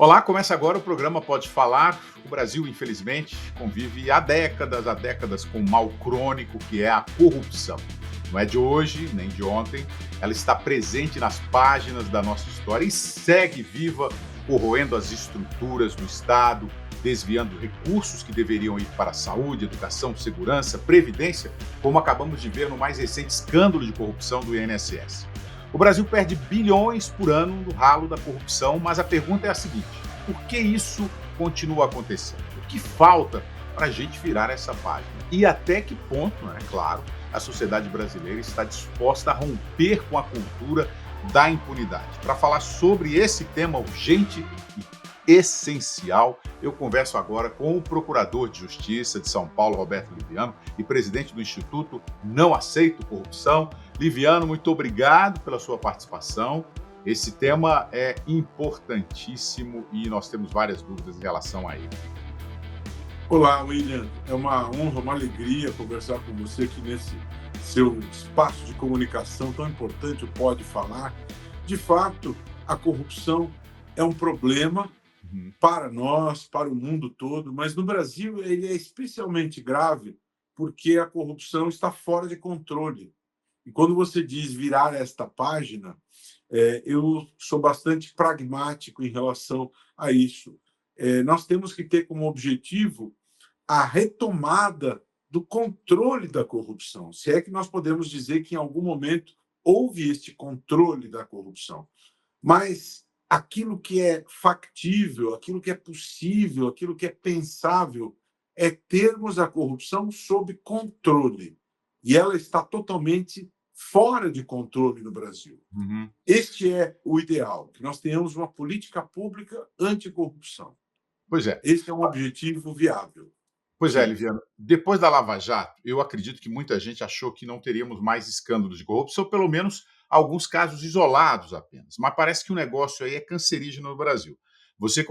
Olá, começa agora o programa Pode Falar. O Brasil, infelizmente, convive há décadas com um mal crônico que é a corrupção. Não é de hoje, nem de ontem. Ela está presente nas páginas da nossa história e segue viva, corroendo as estruturas do Estado, desviando recursos que deveriam ir para a saúde, educação, segurança, previdência, como acabamos de ver no mais recente escândalo de corrupção do INSS. O Brasil perde bilhões por ano no ralo da corrupção, mas a pergunta é a seguinte: por que isso continua acontecendo? O que falta para a gente virar essa página? E até que ponto, né, claro, a sociedade brasileira está disposta a romper com a cultura da impunidade? Para falar sobre esse tema urgente e essencial, eu converso agora com o Procurador de Justiça de São Paulo, Roberto Liviano, e presidente do Instituto Não Aceito Corrupção. Liviano, muito obrigado pela sua participação. Esse tema é importantíssimo e nós temos várias dúvidas em relação a ele. Olá, William. É uma honra, uma alegria conversar com você aqui nesse seu espaço de comunicação tão importante, o Pode Falar. De fato, a corrupção é um problema Uhum. para nós, para o mundo todo, mas no Brasil ele é especialmente grave porque a corrupção está fora de controle. E quando você diz virar esta página, eu sou bastante pragmático em relação a isso. Nós temos que ter como objetivo a retomada do controle da corrupção, se é que nós podemos dizer que em algum momento houve este controle da corrupção. Mas aquilo que é factível, aquilo que é possível, aquilo que é pensável, é termos a corrupção sob controle. E ela está totalmente fora de controle no Brasil. Uhum. Este é o ideal, que nós tenhamos uma política pública anticorrupção. Pois é. Esse é um objetivo viável. Pois é, Sim. Liviano. Depois da Lava Jato, eu acredito que muita gente achou que não teríamos mais escândalos de corrupção, ou pelo menos alguns casos isolados apenas. Mas parece que o negócio aí é cancerígeno no Brasil. Você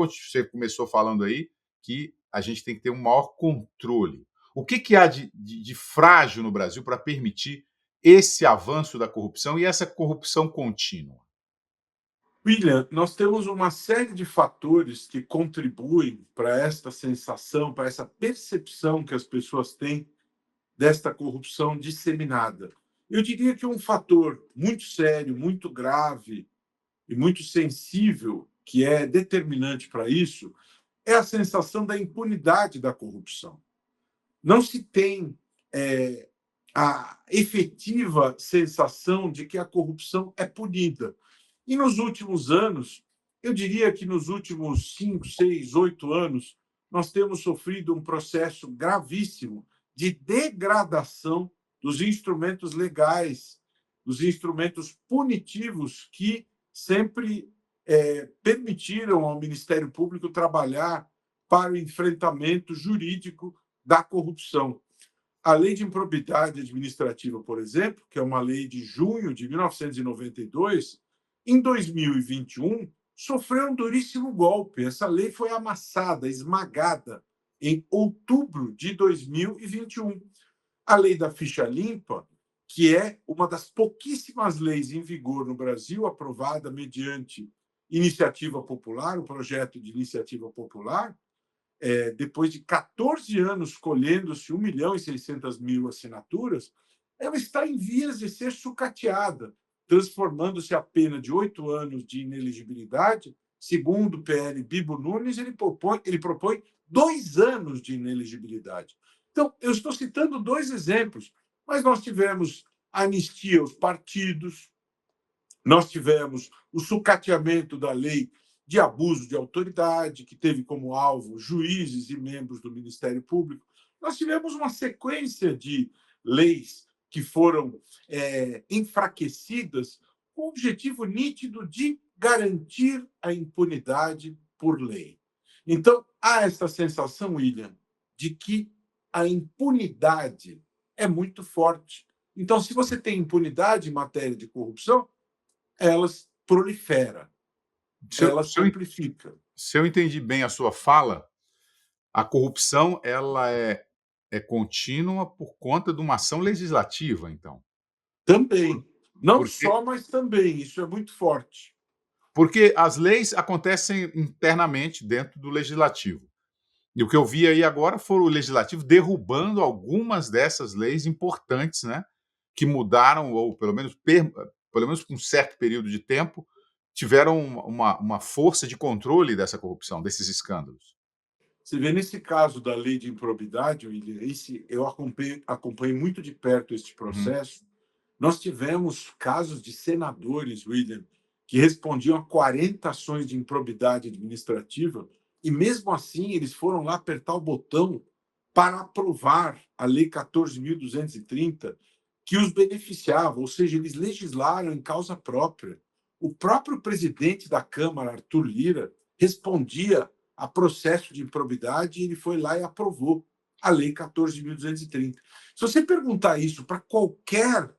começou falando aí que a gente tem que ter um maior controle. O que há de frágil no Brasil para permitir esse avanço da corrupção e essa corrupção contínua? William, nós temos uma série de fatores que contribuem para esta sensação, para essa percepção que as pessoas têm desta corrupção disseminada. Eu diria que um fator muito sério, muito grave e muito sensível, que é determinante para isso, é a sensação da impunidade da corrupção. Não se tem a efetiva sensação de que a corrupção é punida. E nos últimos anos, eu diria que nos últimos 5, 6, 8 anos, nós temos sofrido um processo gravíssimo de degradação dos instrumentos legais, dos instrumentos punitivos que sempre permitiram ao Ministério Público trabalhar para o enfrentamento jurídico da corrupção. A Lei de Improbidade Administrativa, por exemplo, que é uma lei de junho de 1992, em 2021, sofreu um duríssimo golpe. Essa lei foi amassada, esmagada, em outubro de 2021. A lei da ficha limpa, que é uma das pouquíssimas leis em vigor no Brasil, aprovada mediante iniciativa popular, um projeto de iniciativa popular, depois de 14 anos colhendo-se 1.600.000 assinaturas, ela está em vias de ser sucateada, transformando-se a pena de 8 anos de inelegibilidade. Segundo o PL Bibo Nunes, ele propõe 2 anos de inelegibilidade. Então, eu estou citando 2 exemplos, mas nós tivemos anistia aos partidos, nós tivemos o sucateamento da lei de abuso de autoridade, que teve como alvo juízes e membros do Ministério Público. Nós tivemos uma sequência de leis que foram enfraquecidas com o objetivo nítido de garantir a impunidade por lei. Então, há essa sensação, William, de que a impunidade é muito forte. Então, se você tem impunidade em matéria de corrupção, elas prolifera, Se eu, ela se se eu en- amplifica. se eu entendi bem a sua fala, a corrupção ela é contínua por conta de uma ação legislativa, então. Por Também. Não porque só, mas também. Isso é muito forte. Porque as leis acontecem internamente dentro do legislativo. E o que eu vi aí agora foi o legislativo derrubando algumas dessas leis importantes, né, que mudaram ou pelo menos por um certo período de tempo, tiveram uma força de controle dessa corrupção, desses escândalos. Você vê nesse caso da lei de improbidade, William, eu acompanhei muito de perto este Uhum, processo. Nós tivemos casos de senadores, William, que respondiam a 40 ações de improbidade administrativa e, mesmo assim, eles foram lá apertar o botão para aprovar a Lei 14.230, que os beneficiava, ou seja, eles legislaram em causa própria. O próprio presidente da Câmara, Arthur Lira, respondia a processo de improbidade e ele foi lá e aprovou a Lei 14.230. Se você perguntar isso para qualquer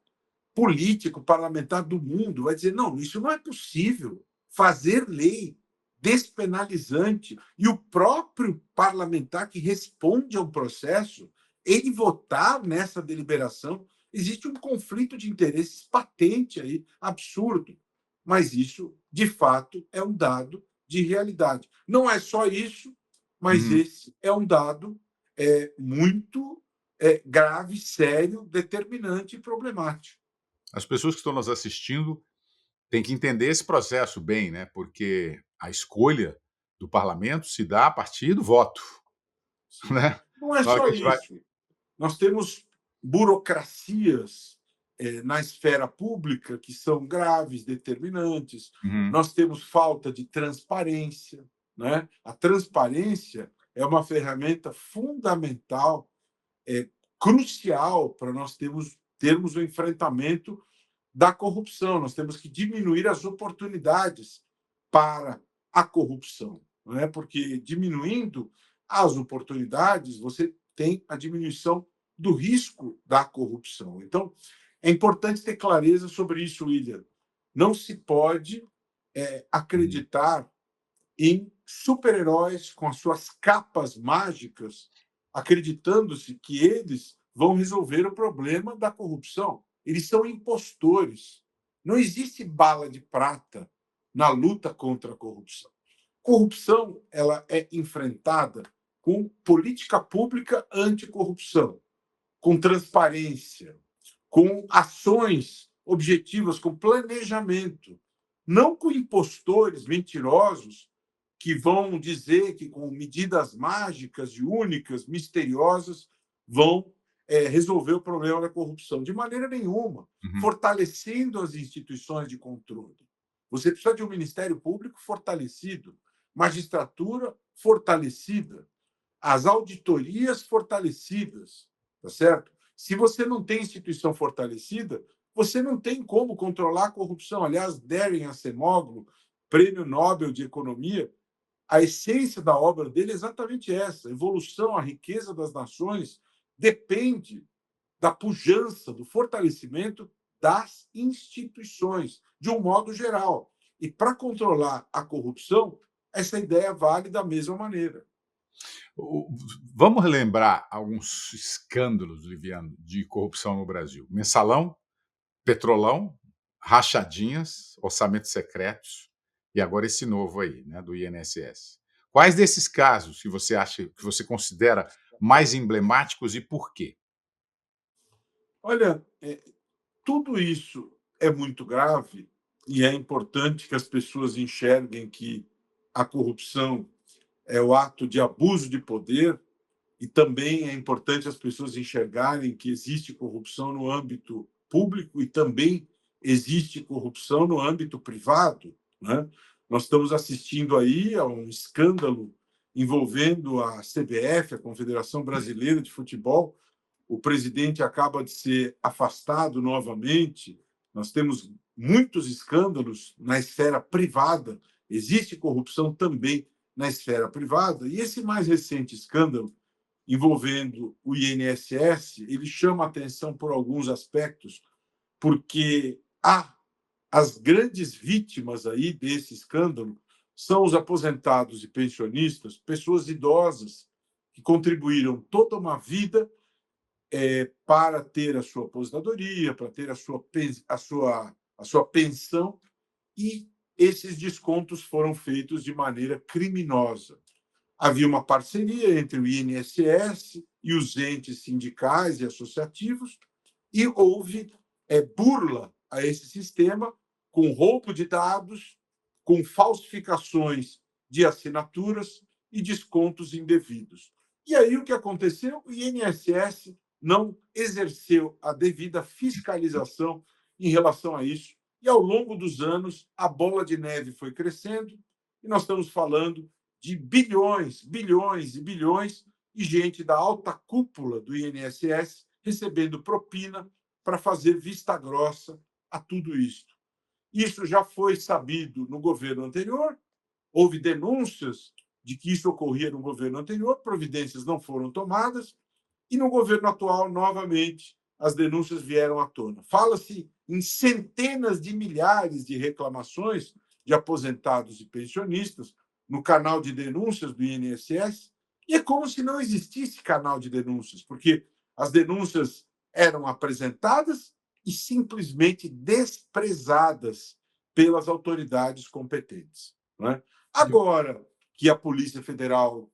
político parlamentar do mundo, vai dizer: não, isso não é possível. Fazer lei despenalizante e o próprio parlamentar que responde ao processo, ele votar nessa deliberação, existe um conflito de interesses patente aí, absurdo. Mas isso, de fato, é um dado de realidade. Não é só isso, mas uhum. esse é um dado muito grave, sério, determinante e problemático. As pessoas que estão nos assistindo têm que entender esse processo bem, né, porque a escolha do parlamento se dá a partir do voto, Sim. né. Não é Na hora só que a gente vai isso. Nós temos burocracias na esfera pública que são graves, determinantes. uhum, Nós temos falta de transparência. Né? A transparência é uma ferramenta fundamental, crucial para nós termos o enfrentamento da corrupção. Nós temos que diminuir as oportunidades para a corrupção, não é? Porque diminuindo as oportunidades, você tem a diminuição do risco da corrupção. Então, é importante ter clareza sobre isso, William. Não se pode uhum. acreditar em super-heróis com as suas capas mágicas, acreditando-se que eles vão resolver o problema da corrupção. Eles são impostores. Não existe bala de prata na luta contra a corrupção. Corrupção ela é enfrentada com política pública anticorrupção, com transparência, com ações objetivas, com planejamento, não com impostores mentirosos que vão dizer que com medidas mágicas e únicas, misteriosas, vão resolver o problema da corrupção. De maneira nenhuma, Uhum, fortalecendo as instituições de controle. Você precisa de um Ministério Público fortalecido, magistratura fortalecida, as auditorias fortalecidas, tá certo? Se você não tem instituição fortalecida, você não tem como controlar a corrupção. Aliás, Darren Acemoglu, prêmio Nobel de Economia, a essência da obra dele é exatamente essa: a evolução, a riqueza das nações depende da pujança, do fortalecimento das instituições, de um modo geral. E para controlar a corrupção, essa ideia vale da mesma maneira. O vamos relembrar alguns escândalos, Liviano, de corrupção no Brasil. Mensalão, Petrolão, rachadinhas, orçamentos secretos e agora esse novo aí, né, do INSS. Quais desses casos que você acha que você considera mais emblemáticos e por quê? Olha, tudo isso é muito grave e é importante que as pessoas enxerguem que a corrupção é o ato de abuso de poder e também é importante as pessoas enxergarem que existe corrupção no âmbito público e também existe corrupção no âmbito privado. Né? Nós estamos assistindo aí a um escândalo envolvendo a CBF, a Confederação Brasileira de Futebol. O presidente acaba de ser afastado novamente. Nós temos muitos escândalos na esfera privada. Existe corrupção também na esfera privada. E esse mais recente escândalo envolvendo o INSS, ele chama a atenção por alguns aspectos, porque as grandes vítimas aí desse escândalo são os aposentados e pensionistas, pessoas idosas que contribuíram toda uma vida para ter a sua aposentadoria, para ter a sua pensão, e esses descontos foram feitos de maneira criminosa. Havia uma parceria entre o INSS e os entes sindicais e associativos, e houve burla a esse sistema, com roubo de dados, com falsificações de assinaturas e descontos indevidos. E aí o que aconteceu? O INSS não exerceu a devida fiscalização em relação a isso, e ao longo dos anos a bola de neve foi crescendo, e nós estamos falando de bilhões, bilhões e bilhões, e gente da alta cúpula do INSS recebendo propina para fazer vista grossa a tudo isso. Isso já foi sabido no governo anterior, houve denúncias de que isso ocorria no governo anterior, providências não foram tomadas, e no governo atual, novamente, as denúncias vieram à tona. Fala-se em centenas de milhares de reclamações de aposentados e pensionistas no canal de denúncias do INSS, e é como se não existisse canal de denúncias, porque as denúncias eram apresentadas e simplesmente desprezadas pelas autoridades competentes. Não é? Agora que a Polícia Federal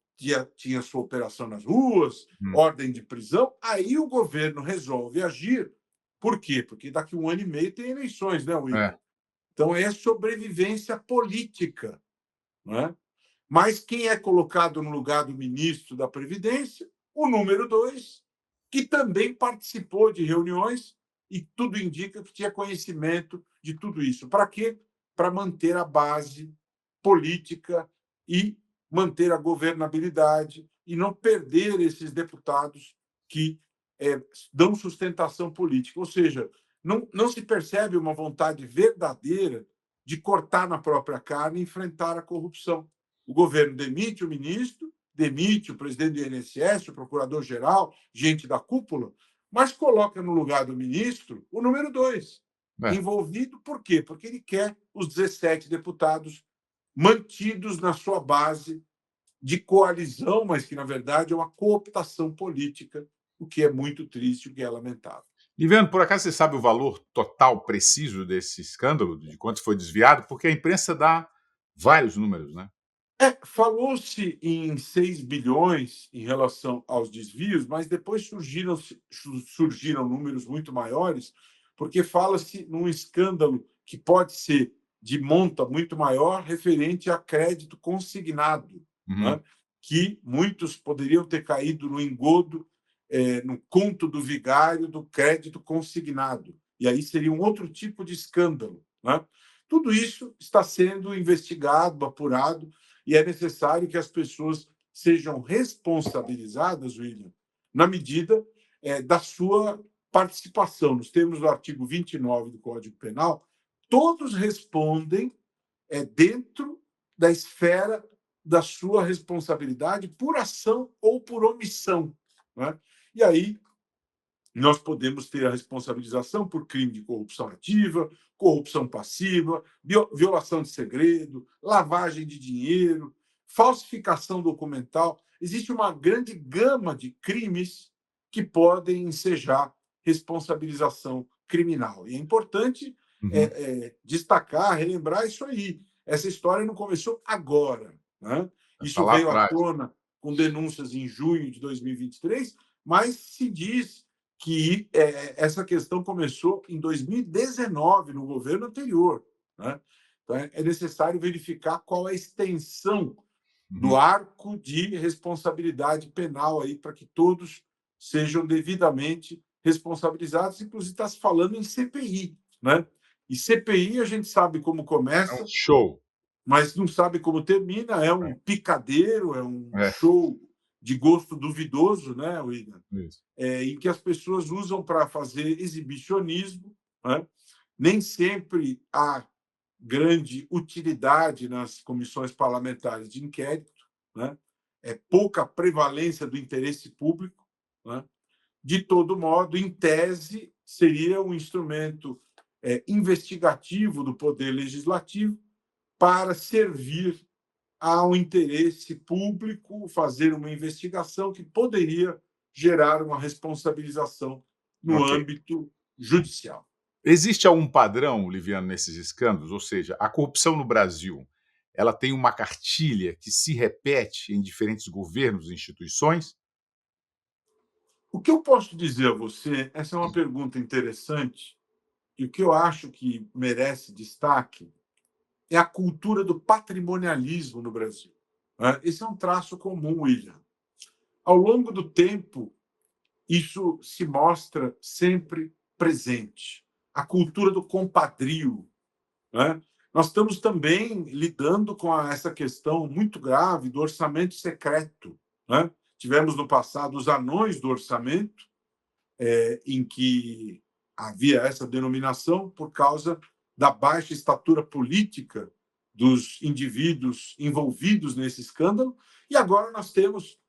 tinha sua operação nas ruas, ordem de prisão, aí o governo resolve agir. Por quê? Porque daqui a 1 ano e meio tem eleições, né, William? É. Então é sobrevivência política. Não é? Mas quem é colocado no lugar do ministro da Previdência? O número 2, que também participou de reuniões e tudo indica que tinha conhecimento de tudo isso. Para quê? Para manter a base política e manter a governabilidade e não perder esses deputados que dão sustentação política. Ou seja, não se percebe uma vontade verdadeira de cortar na própria carne e enfrentar a corrupção. O governo demite o ministro, demite o presidente do INSS, o procurador-geral, gente da cúpula, mas coloca no lugar do ministro o número 2, envolvido. Por quê? Porque ele quer os 17 deputados mantidos na sua base de coalizão, mas que, na verdade, é uma cooptação política, o que é muito triste, o que é lamentável. Liviano, por acaso você sabe o valor total preciso desse escândalo, de quanto foi desviado? Porque a imprensa dá vários números, né? Falou-se em 6 bilhões em relação aos desvios, mas depois surgiram números muito maiores, porque fala-se num escândalo que pode ser de monta muito maior, referente a crédito consignado, né? Que muitos poderiam ter caído no engodo, no conto do vigário do crédito consignado. E aí seria um outro tipo de escândalo, né? Tudo isso está sendo investigado, apurado, e é necessário que as pessoas sejam responsabilizadas, William, na medida da sua participação. Nos termos do artigo 29 do Código Penal, todos respondem dentro da esfera da sua responsabilidade por ação ou por omissão. Né? E aí nós podemos ter a responsabilização por crime de corrupção ativa, corrupção passiva, violação de segredo, lavagem de dinheiro, falsificação documental. Existe uma grande gama de crimes que podem ensejar responsabilização criminal. E é importante destacar, relembrar isso aí. Essa história não começou agora. Né? Isso veio à tona com denúncias em junho de 2023, mas se diz que essa questão começou em 2019, no governo anterior. Né? Então, é necessário verificar qual é a extensão do arco de responsabilidade penal aí, para que todos sejam devidamente responsabilizados. Inclusive, está se falando em CPI. Né? E CPI a gente sabe como começa, É um show, mas não sabe como termina. É um picadeiro, é um show de gosto duvidoso, né, William? Isso. Em que as pessoas usam para fazer exibicionismo. Né? Nem sempre há grande utilidade nas comissões parlamentares de inquérito, né? É pouca prevalência do interesse público. Né? De todo modo, em tese, seria um instrumento investigativo do Poder Legislativo para servir ao interesse público, fazer uma investigação que poderia gerar uma responsabilização no âmbito judicial. Existe algum padrão, Liviano, nesses escândalos? Ou seja, a corrupção no Brasil, ela tem uma cartilha que se repete em diferentes governos e instituições? O que eu posso dizer a você, essa é uma pergunta interessante, e o que eu acho que merece destaque é a cultura do patrimonialismo no Brasil, né? Esse é um traço comum, William. Ao longo do tempo, isso se mostra sempre presente. A cultura do compadrio, né? Nós estamos também lidando com essa questão muito grave do orçamento secreto, né? Tivemos no passado os anões do orçamento, em que havia essa denominação por causa da baixa estatura política dos indivíduos envolvidos nesse escândalo. E agora nós temos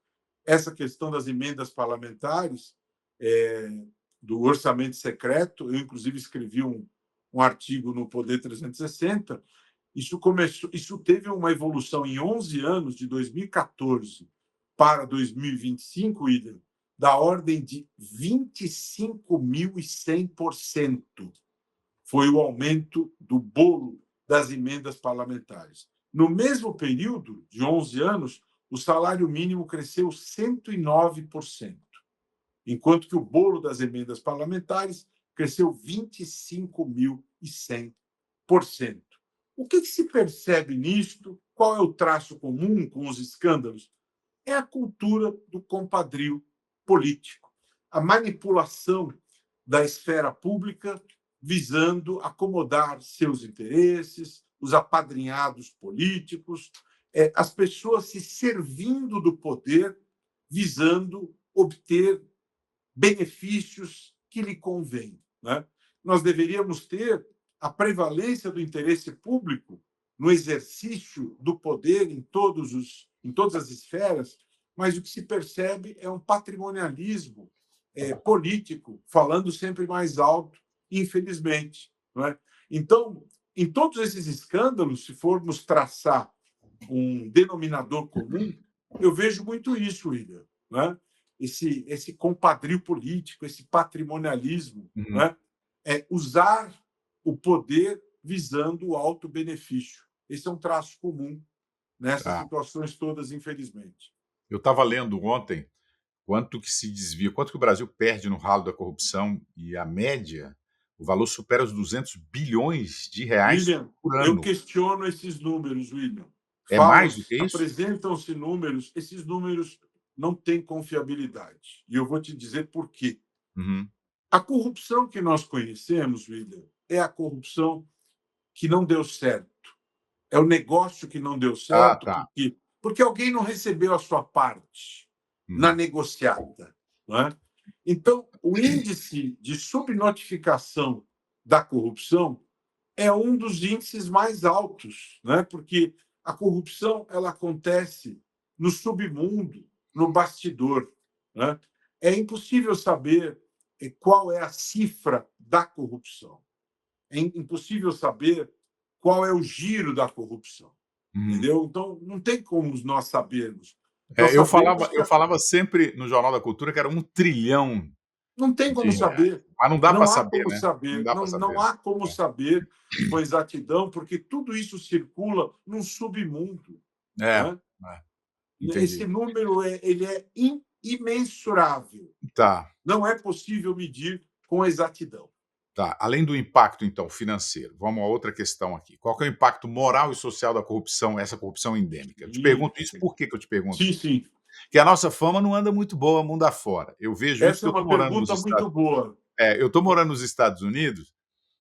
essa questão das emendas parlamentares, é, do orçamento secreto. Eu, inclusive, escrevi um artigo no Poder 360. Isso teve uma evolução em 11 anos, de 2014 para 2025, William, da ordem de 25.100%. Foi o aumento do bolo das emendas parlamentares. No mesmo período de 11 anos, o salário mínimo cresceu 109%, enquanto que o bolo das emendas parlamentares cresceu 25.100%. O que se percebe nisto? Qual é o traço comum com os escândalos? É a cultura do compadrio político, a manipulação da esfera pública visando acomodar seus interesses, os apadrinhados políticos, as pessoas se servindo do poder visando obter benefícios que lhe convêm, né? Nós deveríamos ter a prevalência do interesse público no exercício do poder em todas as esferas, mas o que se percebe é um patrimonialismo político, falando sempre mais alto, infelizmente. Não é? Então, em todos esses escândalos, se formos traçar um denominador comum, eu vejo muito isso, William. Né? Esse compadrio político, esse patrimonialismo, Uhum. né? É usar o poder visando o alto benefício. Esse é um traço comum nessas Tá. situações todas, infelizmente. Eu estava lendo ontem quanto que se desvia, quanto que o Brasil perde no ralo da corrupção e a média, o valor supera os 200 bilhões de reais William, por eu ano. questiono esses números, William. É mais do que isso? Apresentam-se números, esses números não têm confiabilidade. E eu vou te dizer por quê. Uhum. A corrupção que nós conhecemos, William, é a corrupção que não deu certo. É o negócio que não deu Ah, certo tá. porque alguém não recebeu a sua parte na Uhum. negociata. Não é? Então, o índice de subnotificação da corrupção é um dos índices mais altos, né? Porque a corrupção ela acontece no submundo, no bastidor. Né? É impossível saber qual é a cifra da corrupção. É impossível saber qual é o giro da corrupção. Uhum. Entendeu? Então, não tem como nós sabermos. Nós É, eu sabemos falava que eu falava sempre no Jornal da Cultura que era 1 trilhão não tem de como reais, saber. mas não dá para Não há saber, como né? Não saber. dá para Não saber. há como saber com exatidão, porque tudo isso circula num submundo. É, Né? é, Esse entendi. número ele é imensurável. Tá, Não é possível medir com exatidão. tá. Além do impacto, então, financeiro, vamos a outra questão aqui. Qual que é o impacto moral e social da corrupção, essa corrupção endêmica? Eu te Sim, pergunto isso, sim. por que que eu te pergunto Sim, isso? sim. Que a nossa fama não anda muito boa mundo afora. Eu vejo isso Essa que é eu estou uma morando nos pergunta Estados muito boa. eu estou morando nos Estados Unidos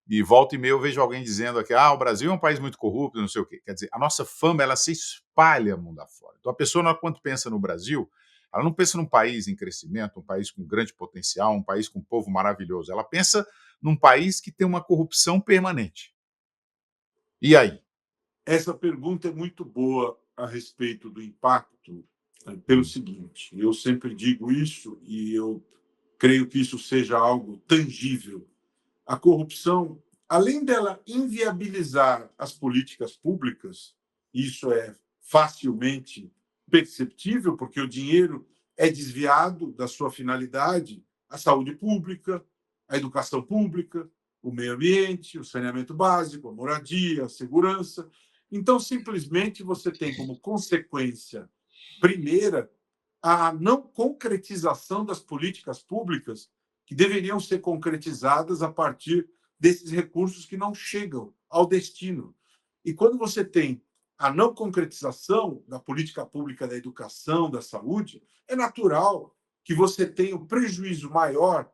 e volta e meia eu vejo alguém dizendo aqui: "Ah, o Brasil é um país muito corrupto, não sei o quê". Quer dizer, a nossa fama, ela se espalha mundo afora. Então a pessoa, quando pensa no Brasil, ela não pensa num país em crescimento, um país com grande potencial, um país com um povo maravilhoso. Ela pensa num país que tem uma corrupção permanente. E aí? Essa pergunta é muito boa a respeito do impacto, pelo Hum. seguinte: eu sempre digo isso e eu creio que isso seja algo tangível. A corrupção, além dela inviabilizar as políticas públicas, isso é facilmente perceptível, porque o dinheiro é desviado da sua finalidade, a saúde pública, a educação pública, o meio ambiente, o saneamento básico, a moradia, a segurança. Então, simplesmente, você tem como consequência primeira a não concretização das políticas públicas que deveriam ser concretizadas a partir desses recursos que não chegam ao destino. E quando você tem a não concretização da política pública da educação, da saúde, é natural que você tenha um prejuízo maior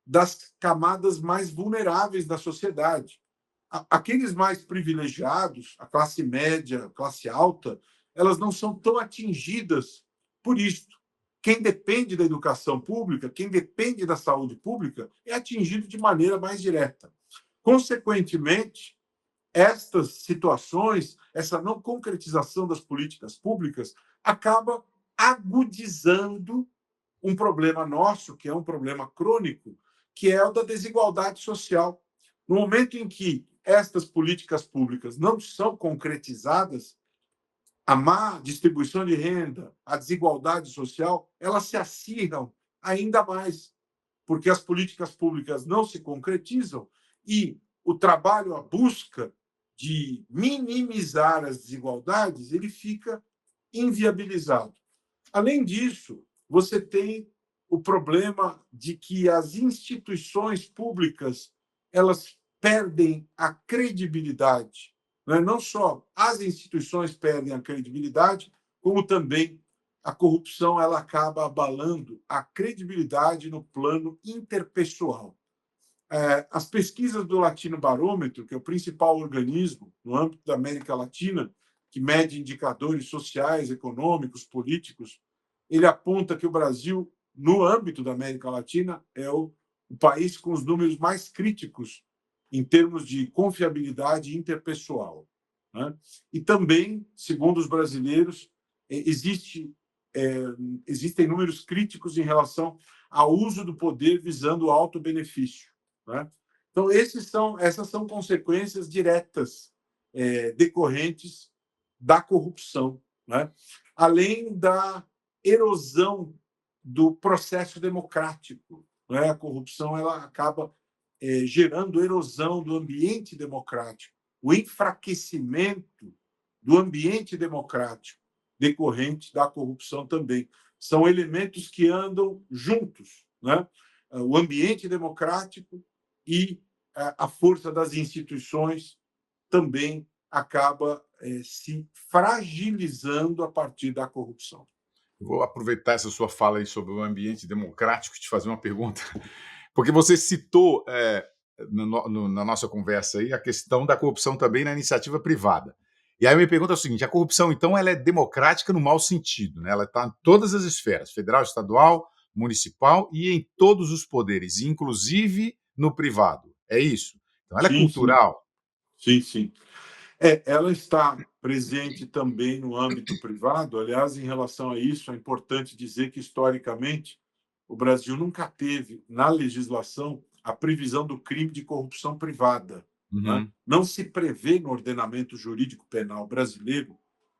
das camadas mais vulneráveis da sociedade. Aqueles mais privilegiados, a classe média, a classe alta, elas não são tão atingidas por isto. Quem depende da educação pública, quem depende da saúde pública, é atingido de maneira mais direta. Consequentemente, estas situações, essa não concretização das políticas públicas, acaba agudizando um problema nosso, que é um problema crônico, que é o da desigualdade social. No momento em que estas políticas públicas não são concretizadas, a má distribuição de renda, a desigualdade social, elas se acirram ainda mais, porque as políticas públicas não se concretizam e o trabalho, a busca de minimizar as desigualdades, ele fica inviabilizado. Além disso, você tem o problema de que as instituições públicas elas perdem a credibilidade. Não só as instituições perdem a credibilidade, como também a corrupção ela acaba abalando a credibilidade no plano interpessoal. As pesquisas do Latino Barômetro, que é o principal organismo no âmbito da América Latina, que mede indicadores sociais, econômicos, políticos, ele aponta que o Brasil, no âmbito da América Latina, é o país com os números mais críticos em termos de confiabilidade interpessoal. Né? E também, segundo os brasileiros, existem números críticos em relação ao uso do poder visando o alto benefício. Né? Então, essas são consequências diretas decorrentes da corrupção, né? Além da erosão do processo democrático. Né? A corrupção ela acaba gerando erosão do ambiente democrático, o enfraquecimento do ambiente democrático decorrente da corrupção também. São elementos que andam juntos, né? O ambiente democrático e a força das instituições também acaba se fragilizando a partir da corrupção. Vou aproveitar essa sua fala aí sobre o ambiente democrático e te fazer uma pergunta, porque você citou na nossa conversa aí a questão da corrupção também na iniciativa privada. E aí a minha pergunta é o seguinte: a corrupção, então, ela é democrática no mau sentido, né? Ela está em todas as esferas, federal, estadual, municipal e em todos os poderes, inclusive no privado. É isso? Então, ela é Sim, sim, cultural. sim, sim. Ela está presente também no âmbito privado. Aliás, em relação a isso, é importante dizer que, historicamente, o Brasil nunca teve, na legislação, a previsão do crime de corrupção privada. Né? Uhum. Não se prevê no ordenamento jurídico penal brasileiro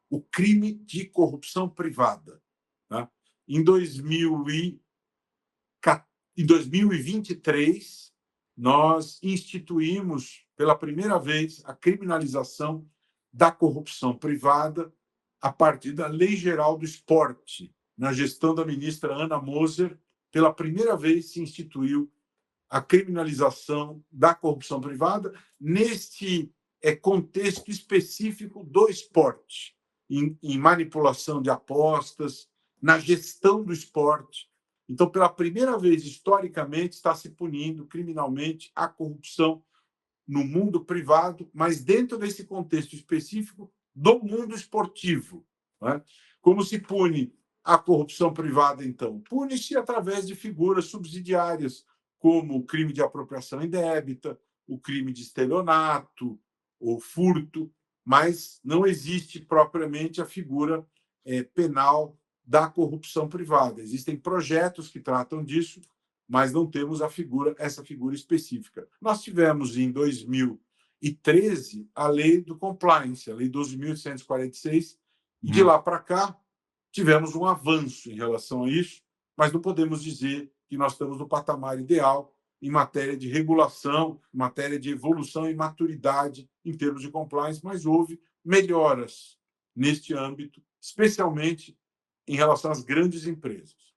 o crime de corrupção privada. Né? Em 2023, nós instituímos pela primeira vez a criminalização da corrupção privada a partir da Lei Geral do Esporte. Na gestão da ministra Ana Moser, pela primeira vez se instituiu a criminalização da corrupção privada neste contexto específico do esporte, em manipulação de apostas, na gestão do esporte. Então, pela primeira vez, historicamente, está se punindo criminalmente a corrupção no mundo privado, mas dentro desse contexto específico do mundo esportivo. Né? Como se pune a corrupção privada, então? Pune-se através de figuras subsidiárias, como o crime de apropriação indébita, o crime de estelionato, ou furto, mas não existe propriamente a figura penal da corrupção privada. Existem projetos que tratam disso, mas não temos essa figura específica. Nós tivemos, em 2013, a lei do compliance, a lei 12.846, e de lá para cá tivemos um avanço em relação a isso, mas não podemos dizer que nós estamos no patamar ideal, em matéria de regulação, em matéria de evolução e maturidade em termos de compliance, mas houve melhoras neste âmbito, especialmente em relação às grandes empresas.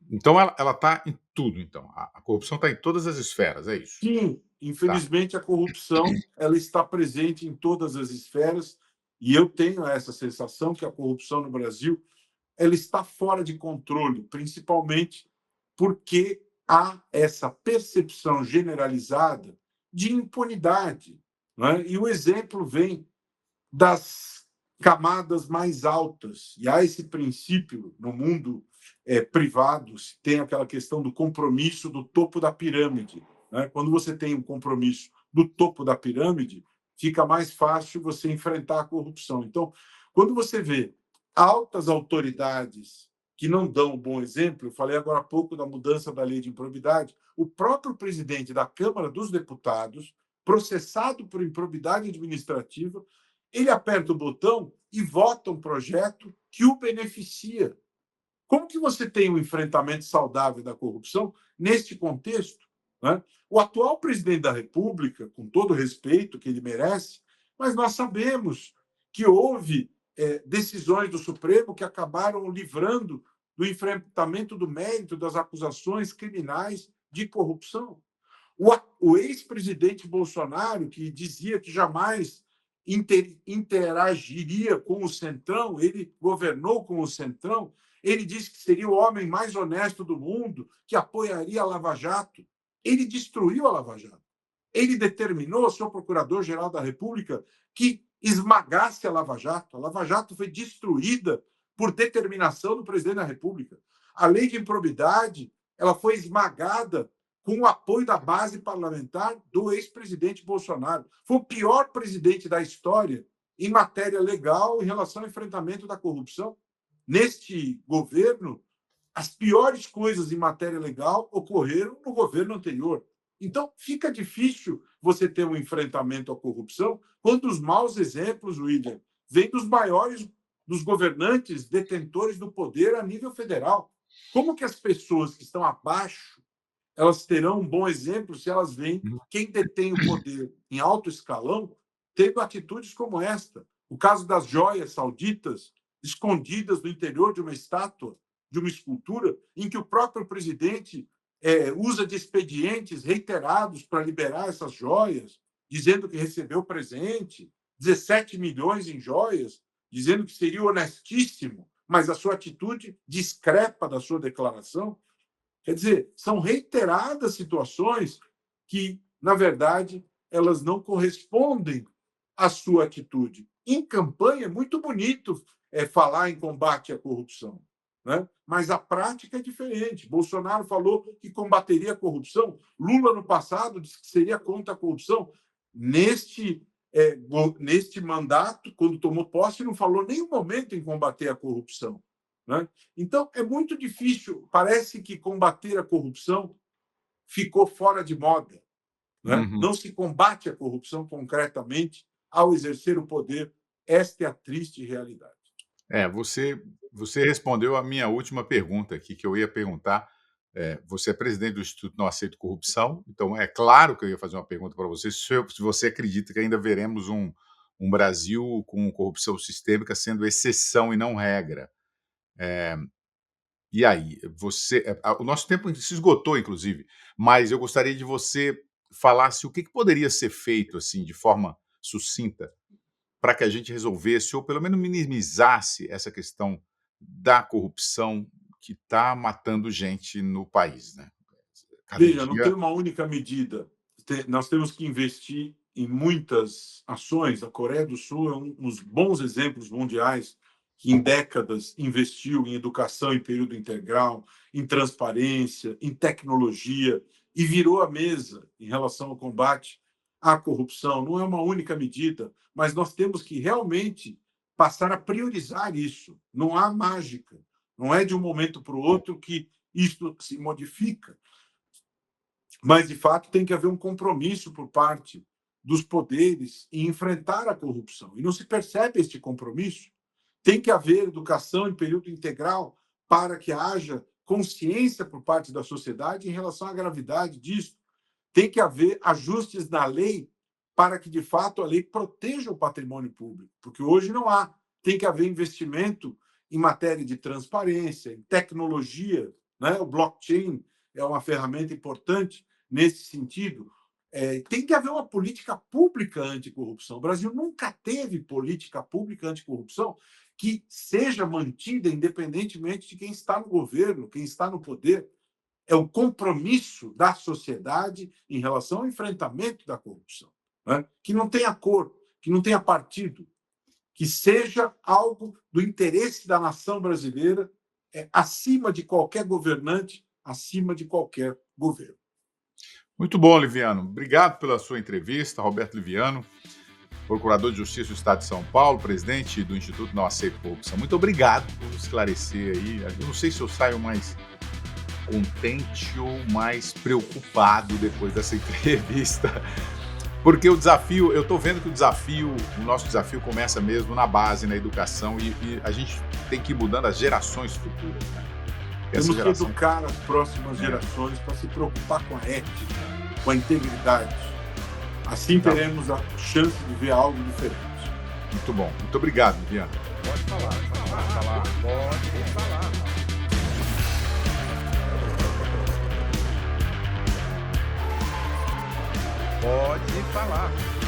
Então ela está em tudo, então. A corrupção está em todas as esferas, é isso? Sim, Tá. infelizmente a corrupção ela está presente em todas as esferas e eu tenho essa sensação que a corrupção no Brasil ela está fora de controle, principalmente porque há essa percepção generalizada de impunidade. Não é? E o exemplo vem das camadas mais altas. E há esse princípio no mundo privado, se tem aquela questão do compromisso do topo da pirâmide. Né? Quando você tem um compromisso do topo da pirâmide, fica mais fácil você enfrentar a corrupção. Então, quando você vê altas autoridades que não dão um bom exemplo, eu falei agora há pouco da mudança da lei de improbidade, o próprio presidente da Câmara dos Deputados, processado por improbidade administrativa, ele aperta o botão e vota um projeto que o beneficia. Como que você tem um enfrentamento saudável da corrupção neste contexto? Né? O atual presidente da República, com todo o respeito que ele merece, mas nós sabemos que houve decisões do Supremo que acabaram livrando do enfrentamento do mérito das acusações criminais de corrupção. O ex-presidente Bolsonaro, que dizia que jamais interagiria com o Centrão, ele governou com o Centrão, ele disse que seria o homem mais honesto do mundo, que apoiaria a Lava Jato. Ele destruiu a Lava Jato. Ele determinou ao seu procurador-geral da República que esmagasse a Lava Jato. A Lava Jato foi destruída por determinação do presidente da República. A lei de improbidade ela foi esmagada com o apoio da base parlamentar do ex-presidente Bolsonaro. Foi o pior presidente da história em matéria legal em relação ao enfrentamento da corrupção. Neste governo, as piores coisas em matéria legal ocorreram no governo anterior. Então, fica difícil você ter um enfrentamento à corrupção quando os maus exemplos, William, vêm dos maiores, dos governantes detentores do poder a nível federal. Como que as pessoas que estão abaixo elas terão um bom exemplo se elas veem quem detém o poder em alto escalão tendo atitudes como esta. O caso das joias sauditas escondidas no interior de uma estátua, de uma escultura, em que o próprio presidente usa de expedientes reiterados para liberar essas joias, dizendo que recebeu presente, 17 milhões em joias, dizendo que seria honestíssimo, mas a sua atitude discrepa da sua declaração. Quer dizer, são reiteradas situações que, na verdade, elas não correspondem à sua atitude. Em campanha, é muito bonito falar em combate à corrupção, né? Mas a prática é diferente. Bolsonaro falou que combateria a corrupção. Lula, no passado, disse que seria contra a corrupção. Neste mandato, quando tomou posse, não falou nenhum momento em combater a corrupção. Né? Então, é muito difícil. Parece que combater a corrupção ficou fora de moda. Né? Não se combate a corrupção concretamente ao exercer o poder. Esta é a triste realidade. Você respondeu a minha última pergunta aqui, que eu ia perguntar. Você é presidente do Instituto Não Aceito Corrupção, então é claro que eu ia fazer uma pergunta para você, se você acredita que ainda veremos um Brasil com corrupção sistêmica sendo exceção e não regra. E aí, o nosso tempo se esgotou, inclusive, mas eu gostaria de você falasse o que poderia ser feito, assim, de forma sucinta, para que a gente resolvesse ou pelo menos minimizasse essa questão da corrupção que está matando gente no país, né? Cada Veja, não tem dia. uma única medida. Nós temos que investir em muitas ações. A Coreia do Sul é um dos bons exemplos mundiais que em décadas investiu em educação em período integral, em transparência, em tecnologia e virou a mesa em relação ao combate à corrupção. Não é uma única medida, mas nós temos que realmente passar a priorizar isso. Não há mágica. Não é de um momento para o outro que isso se modifica. Mas, de fato, tem que haver um compromisso por parte dos poderes em enfrentar a corrupção. E não se percebe este compromisso. Tem que haver educação em período integral para que haja consciência por parte da sociedade em relação à gravidade disso. tem que haver ajustes na lei para que, de fato, a lei proteja o patrimônio público, porque hoje não há. Tem que haver investimento em matéria de transparência, em tecnologia, né? O blockchain é uma ferramenta importante nesse sentido. Tem que haver uma política pública anticorrupção. O Brasil nunca teve política pública anticorrupção que seja mantida independentemente de quem está no governo, quem está no poder. É o compromisso da sociedade em relação ao enfrentamento da corrupção, né? Que não tenha cor, que não tenha partido, que seja algo do interesse da nação brasileira, acima de qualquer governante, acima de qualquer governo. Muito bom, Liviano. Obrigado pela sua entrevista, Roberto Liviano, Procurador de Justiça do Estado de São Paulo, presidente do Instituto Não Aceito Corrupção. Muito obrigado por esclarecer aí. Eu não sei se eu saio mais contente ou mais preocupado depois dessa entrevista, porque o desafio, eu estou vendo que o nosso desafio começa mesmo na base, na educação, e a gente tem que ir mudando as gerações futuras, né? Temos que educar as próximas gerações para se preocupar com a ética, com a integridade. Assim teremos a chance de ver algo diferente. Muito bom. Muito obrigado, Viviane. Pode falar. Pode falar. Pode falar.